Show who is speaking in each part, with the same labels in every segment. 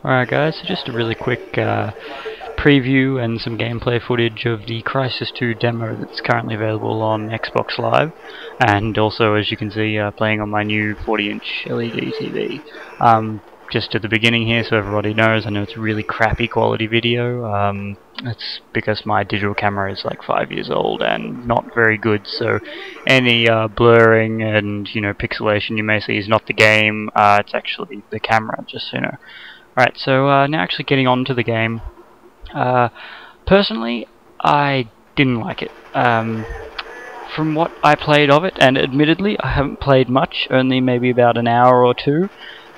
Speaker 1: Alright guys, so just a really quick preview and some gameplay footage of the Crysis 2 demo that's currently available on Xbox Live, and also, as you can see, playing on my new 40-inch LED TV. Just at the beginning here, so everybody knows, I know it's really crappy quality video. It's because my digital camera is like 5 years old and not very good, so any blurring and pixelation you may see is not the game, it's actually the camera, just so you know. Alright, so now actually getting on to the game. Personally, I didn't like it. From what I played of it, and admittedly I haven't played much, only maybe about an hour or two,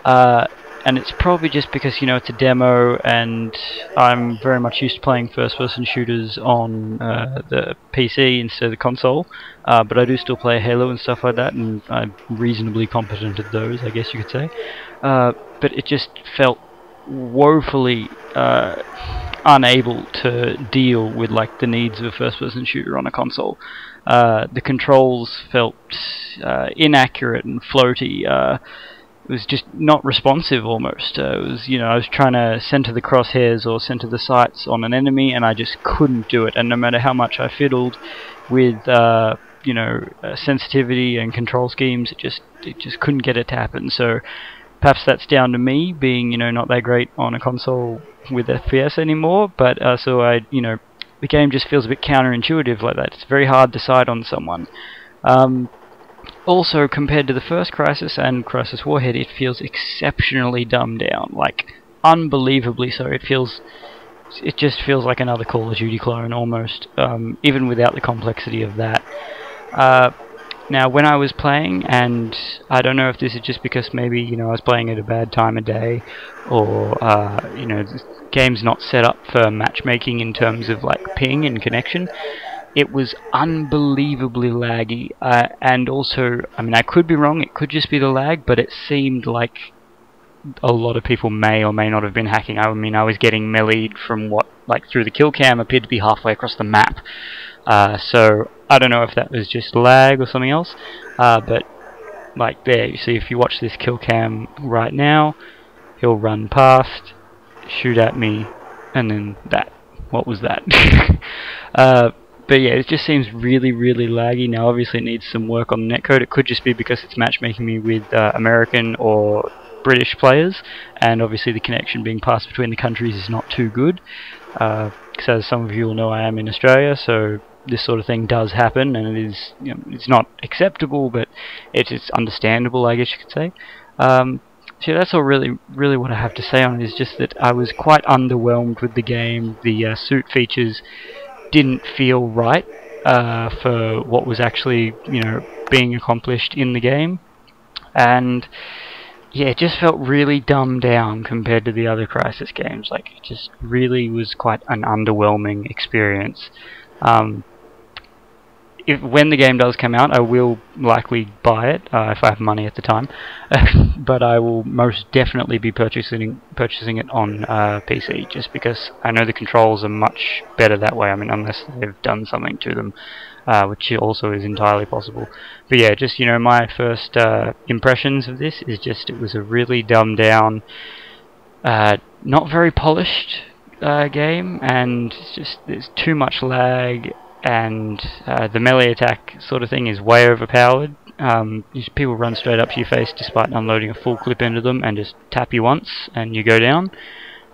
Speaker 1: and it's probably just because it's a demo and I'm very much used to playing first-person shooters on the PC instead of the console, but I do still play Halo and stuff like that, and I'm reasonably competent at those, I guess you could say. But it just felt woefully unable to deal with like the needs of a first-person shooter on a console. The controls felt inaccurate and floaty. It was just not responsive almost. It was, I was trying to center the crosshairs or center the sights on an enemy, and I just couldn't do it. And no matter how much I fiddled with, sensitivity and control schemes, it just couldn't get it to happen. So perhaps that's down to me being, not that great on a console with FPS anymore. But so the game just feels a bit counterintuitive like that. It's very hard to decide on someone. Also, compared to the first Crysis and Crysis Warhead, it feels exceptionally dumbed down, like unbelievably so. It just feels like another Call of Duty clone almost, even without the complexity of that. Now, when I was playing, and I don't know if this is just because maybe I was playing at a bad time of day, or the game's not set up for matchmaking in terms of like ping and connection. It was unbelievably laggy, and also, I could be wrong, it could just be the lag, but it seemed like a lot of people may or may not have been hacking. I was getting meleeed from what, like, through the kill cam appeared to be halfway across the map. So, I don't know if that was just lag or something else, but, like, there, you see, if you watch this kill cam right now, he'll run past, shoot at me, and then that. What was that? But yeah, it just seems really, really laggy. Now, obviously it needs some work on the netcode. It could just be because it's matchmaking me with American or British players, and obviously the connection being passed between the countries is not too good. Because as some of you will know, I am in Australia, so this sort of thing does happen, and it is, it's not acceptable, but it's understandable, I guess you could say. So that's all really what I have to say on it, is just that I was quite underwhelmed with the game. The suit features didn't feel right for what was actually being accomplished in the game, and yeah, it just felt really dumbed down compared to the other Crysis games. Like, it just really was quite an underwhelming experience. When the game does come out, I will likely buy it if I have money at the time, but I will most definitely be purchasing it on PC, just because I know the controls are much better that way. Unless they've done something to them, which also is entirely possible. But yeah, just my first impressions of this is just it was a really dumbed down, not very polished game, and there's too much lag. And the melee attack sort of thing is way overpowered. People run straight up to your face despite unloading a full clip into them, and just tap you once and you go down.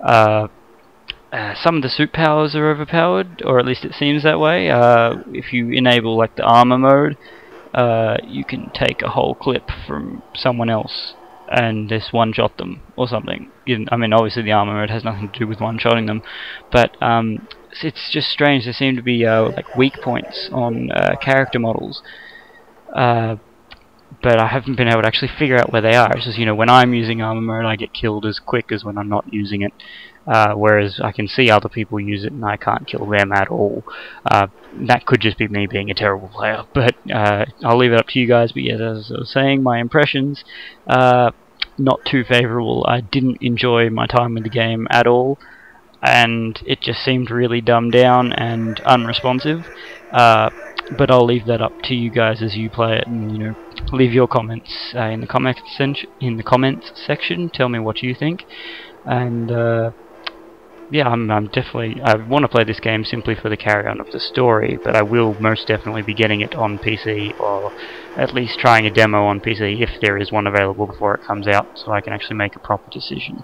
Speaker 1: Some of the suit powers are overpowered, or at least it seems that way. If you enable like the armor mode, you can take a whole clip from someone else and just one-shot them or something. Obviously the armor mode has nothing to do with one-shotting them, but it's just strange. There seem to be like weak points on character models, but I haven't been able to actually figure out where they are. It's just, when I'm using armor mode, I get killed as quick as when I'm not using it, whereas I can see other people use it and I can't kill them at all. That could just be me being a terrible player, but I'll leave it up to you guys. But yeah, as I was saying, my impressions, not too favourable. I didn't enjoy my time with the game at all, and it just seemed really dumbed down and unresponsive. But I'll leave that up to you guys as you play it, and leave your comments in the comments section. Tell me what you think. And yeah, I'm definitely, I want to play this game simply for the carry-on of the story, but I will most definitely be getting it on PC, or at least trying a demo on PC if there is one available before it comes out, so I can actually make a proper decision.